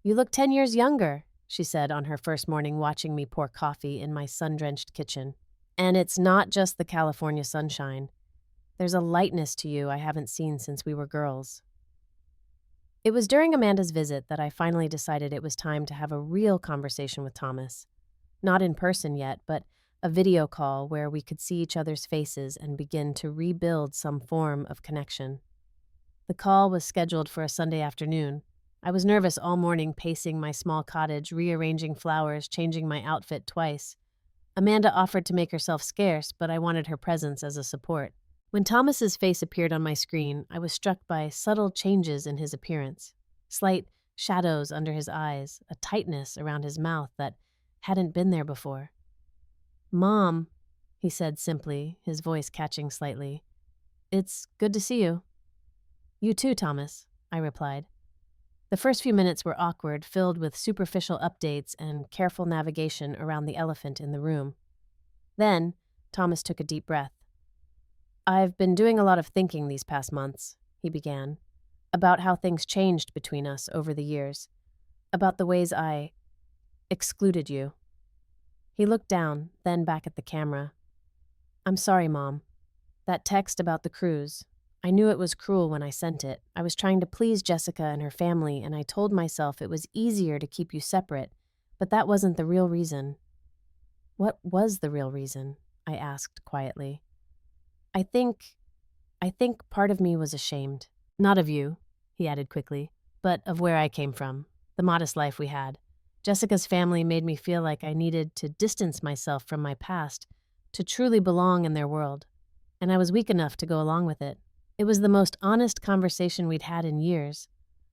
"You look 10 years younger," she said on her first morning, watching me pour coffee in my sun-drenched kitchen. "And it's not just the California sunshine. There's a lightness to you I haven't seen since we were girls." It was during Amanda's visit that I finally decided it was time to have a real conversation with Thomas. Not in person yet, but a video call where we could see each other's faces and begin to rebuild some form of connection. The call was scheduled for a Sunday afternoon. I was nervous all morning, pacing my small cottage, rearranging flowers, changing my outfit twice. Amanda offered to make herself scarce, but I wanted her presence as a support. When Thomas's face appeared on my screen, I was struck by subtle changes in his appearance. Slight shadows under his eyes, a tightness around his mouth that hadn't been there before. "Mom," he said simply, his voice catching slightly. "It's good to see you." "You too, Thomas," I replied. The first few minutes were awkward, filled with superficial updates and careful navigation around the elephant in the room. Then, Thomas took a deep breath. "I've been doing a lot of thinking these past months," he began, "about how things changed between us over the years, about the ways I excluded you." He looked down, then back at the camera. "I'm sorry, Mom. That text about the cruise, I knew it was cruel when I sent it. I was trying to please Jessica and her family, and I told myself it was easier to keep you separate, but that wasn't the real reason." "What was the real reason?" I asked quietly. I think part of me was ashamed. Not of you," he added quickly, "but of where I came from, the modest life we had. Jessica's family made me feel like I needed to distance myself from my past to truly belong in their world, and I was weak enough to go along with it." It was the most honest conversation we'd had in years.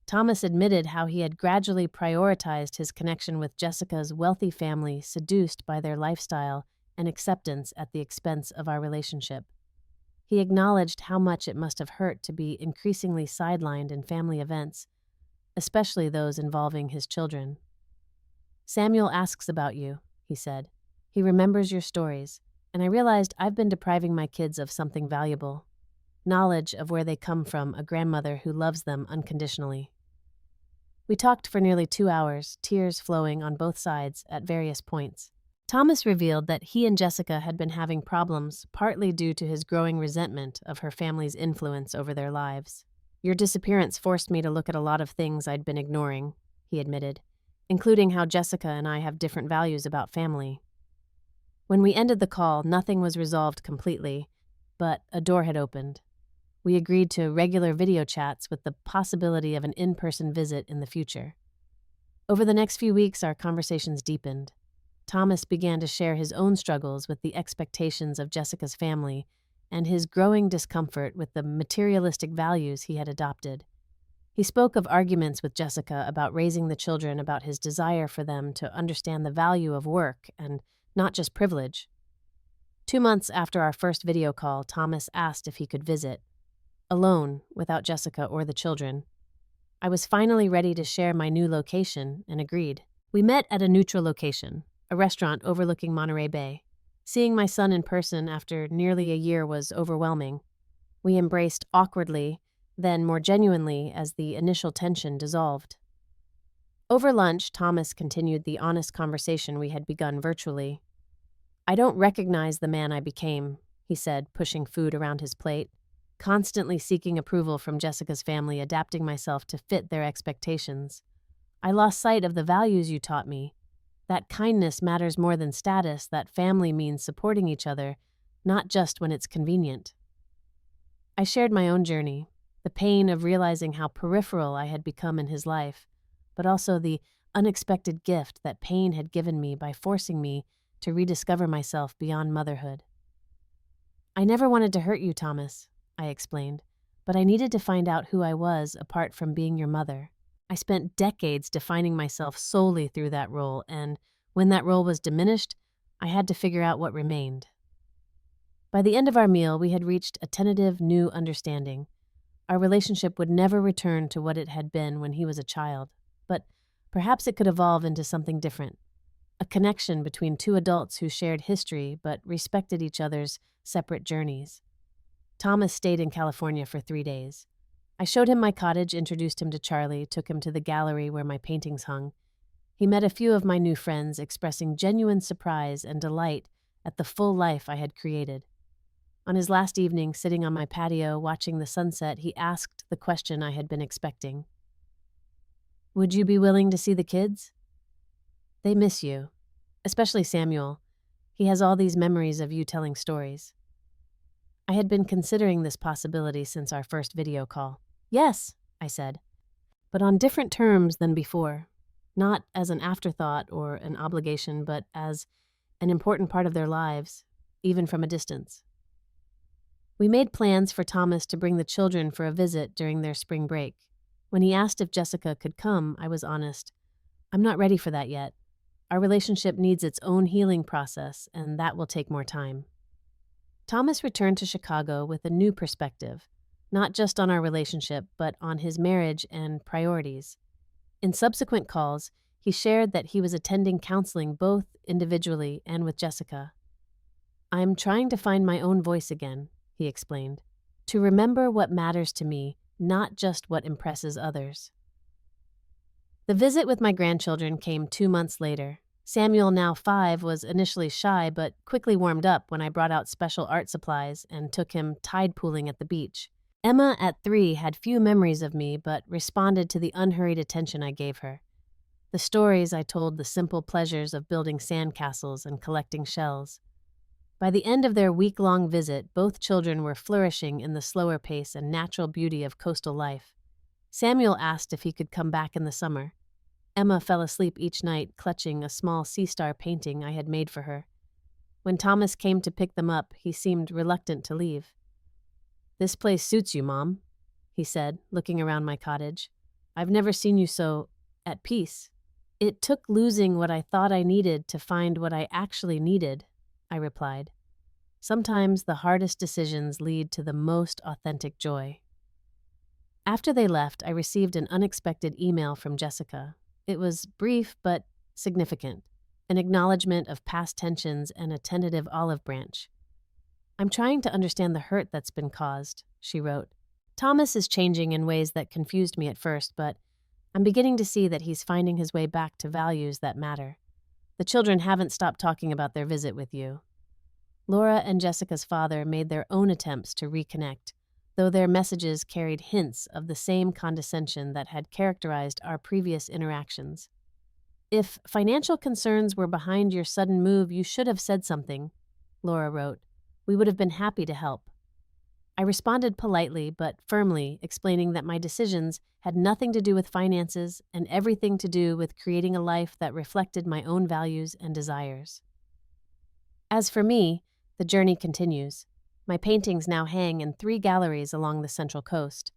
Thomas admitted how he had gradually prioritized his connection with Jessica's wealthy family, seduced by their lifestyle and acceptance at the expense of our relationship. He acknowledged how much it must have hurt to be increasingly sidelined in family events, especially those involving his children. "Samuel asks about you," he said. "He remembers your stories, and I realized I've been depriving my kids of something valuable. Knowledge of where they come from, a grandmother who loves them unconditionally." We talked for nearly 2 hours, tears flowing on both sides at various points. Thomas revealed that he and Jessica had been having problems, partly due to his growing resentment of her family's influence over their lives. "Your disappearance forced me to look at a lot of things I'd been ignoring," he admitted, "including how Jessica and I have different values about family." When we ended the call, nothing was resolved completely, but a door had opened. We agreed to regular video chats with the possibility of an in-person visit in the future. Over the next few weeks, our conversations deepened. Thomas began to share his own struggles with the expectations of Jessica's family and his growing discomfort with the materialistic values he had adopted. He spoke of arguments with Jessica about raising the children, about his desire for them to understand the value of work and not just privilege. 2 months after our first video call, Thomas asked if he could visit, alone, without Jessica or the children. I was finally ready to share my new location and agreed. We met at a neutral location, a restaurant overlooking Monterey Bay. Seeing my son in person after nearly a year was overwhelming. We embraced awkwardly, then more genuinely as the initial tension dissolved. Over lunch, Thomas continued the honest conversation we had begun virtually. "I don't recognize the man I became," he said, pushing food around his plate, constantly seeking approval from Jessica's family, adapting myself to fit their expectations. "I lost sight of the values you taught me. That kindness matters more than status, that family means supporting each other, not just when it's convenient." I shared my own journey, the pain of realizing how peripheral I had become in his life, but also the unexpected gift that pain had given me by forcing me to rediscover myself beyond motherhood. "I never wanted to hurt you, Thomas," I explained, "but I needed to find out who I was apart from being your mother. I spent decades defining myself solely through that role, and when that role was diminished, I had to figure out what remained." By the end of our meal, we had reached a tentative new understanding. Our relationship would never return to what it had been when he was a child, but perhaps it could evolve into something different. A connection between two adults who shared history but respected each other's separate journeys. Thomas stayed in California for 3 days. I showed him my cottage, introduced him to Charlie, took him to the gallery where my paintings hung. He met a few of my new friends, expressing genuine surprise and delight at the full life I had created. On his last evening, sitting on my patio watching the sunset, he asked the question I had been expecting. "Would you be willing to see the kids? They miss you, especially Samuel. He has all these memories of you telling stories." I had been considering this possibility since our first video call. "Yes," I said, "but on different terms than before. Not as an afterthought or an obligation, but as an important part of their lives, even from a distance." We made plans for Thomas to bring the children for a visit during their spring break. When he asked if Jessica could come, I was honest. "I'm not ready for that yet. Our relationship needs its own healing process, and that will take more time." Thomas returned to Chicago with a new perspective, not just on our relationship, but on his marriage and priorities. In subsequent calls, he shared that he was attending counseling both individually and with Jessica. "I'm trying to find my own voice again," he explained, "to remember what matters to me, not just what impresses others." The visit with my grandchildren came 2 months later. Samuel, now 5, was initially shy but quickly warmed up when I brought out special art supplies and took him tide pooling at the beach. Emma, at 3, had few memories of me but responded to the unhurried attention I gave her. The stories I told, the simple pleasures of building sandcastles and collecting shells. By the end of their week-long visit, both children were flourishing in the slower pace and natural beauty of coastal life. Samuel asked if he could come back in the summer. Emma fell asleep each night, clutching a small sea star painting I had made for her. When Thomas came to pick them up, he seemed reluctant to leave. "This place suits you, Mom," he said, looking around my cottage. "I've never seen you so at peace." "It took losing what I thought I needed to find what I actually needed," I replied. "Sometimes the hardest decisions lead to the most authentic joy." After they left, I received an unexpected email from Jessica. It was brief but significant, an acknowledgement of past tensions and a tentative olive branch. "I'm trying to understand the hurt that's been caused," she wrote. "Thomas is changing in ways that confused me at first, but I'm beginning to see that he's finding his way back to values that matter. The children haven't stopped talking about their visit with you." Laura and Jessica's father made their own attempts to reconnect, though their messages carried hints of the same condescension that had characterized our previous interactions. "If financial concerns were behind your sudden move, you should have said something," Laura wrote. "We would have been happy to help." I responded politely but firmly, explaining that my decisions had nothing to do with finances and everything to do with creating a life that reflected my own values and desires. As for me, the journey continues. My paintings now hang in 3 galleries along the Central Coast.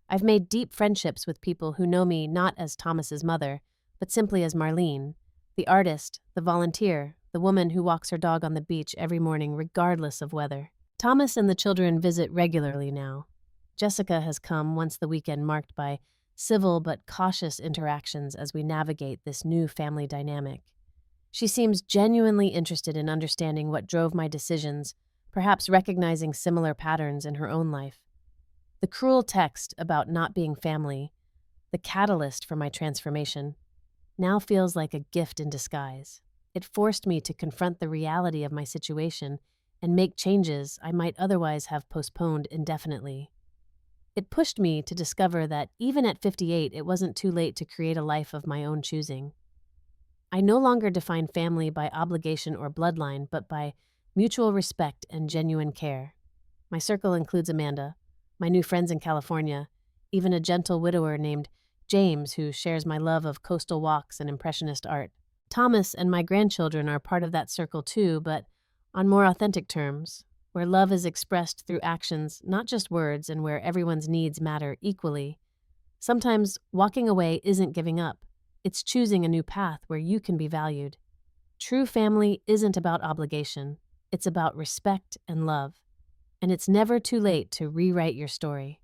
I've made deep friendships with people who know me not as Thomas's mother, but simply as Marlene, the artist, the volunteer, the woman who walks her dog on the beach every morning regardless of weather. Thomas and the children visit regularly now. Jessica has come once the weekend, marked by civil but cautious interactions as we navigate this new family dynamic. She seems genuinely interested in understanding what drove my decisions, perhaps recognizing similar patterns in her own life. The cruel text about not being family, the catalyst for my transformation, now feels like a gift in disguise. It forced me to confront the reality of my situation and make changes I might otherwise have postponed indefinitely. It pushed me to discover that even at 58, it wasn't too late to create a life of my own choosing. I no longer define family by obligation or bloodline, but by mutual respect and genuine care. My circle includes Amanda, my new friends in California, even a gentle widower named James who shares my love of coastal walks and impressionist art. Thomas and my grandchildren are part of that circle too, but on more authentic terms, where love is expressed through actions, not just words, and where everyone's needs matter equally. Sometimes walking away isn't giving up. It's choosing a new path where you can be valued. True family isn't about obligation. It's about respect and love. And it's never too late to rewrite your story.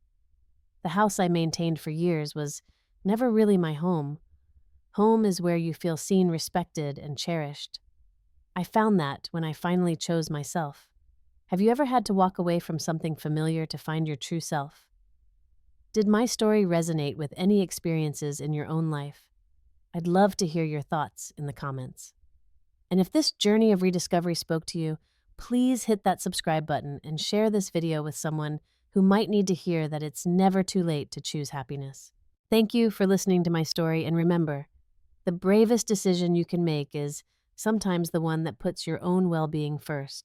The house I maintained for years was never really my home. Home is where you feel seen, respected, and cherished. I found that when I finally chose myself. Have you ever had to walk away from something familiar to find your true self? Did my story resonate with any experiences in your own life? I'd love to hear your thoughts in the comments. And if this journey of rediscovery spoke to you, please hit that subscribe button and share this video with someone who might need to hear that it's never too late to choose happiness. Thank you for listening to my story, and remember, the bravest decision you can make is sometimes the one that puts your own well-being first.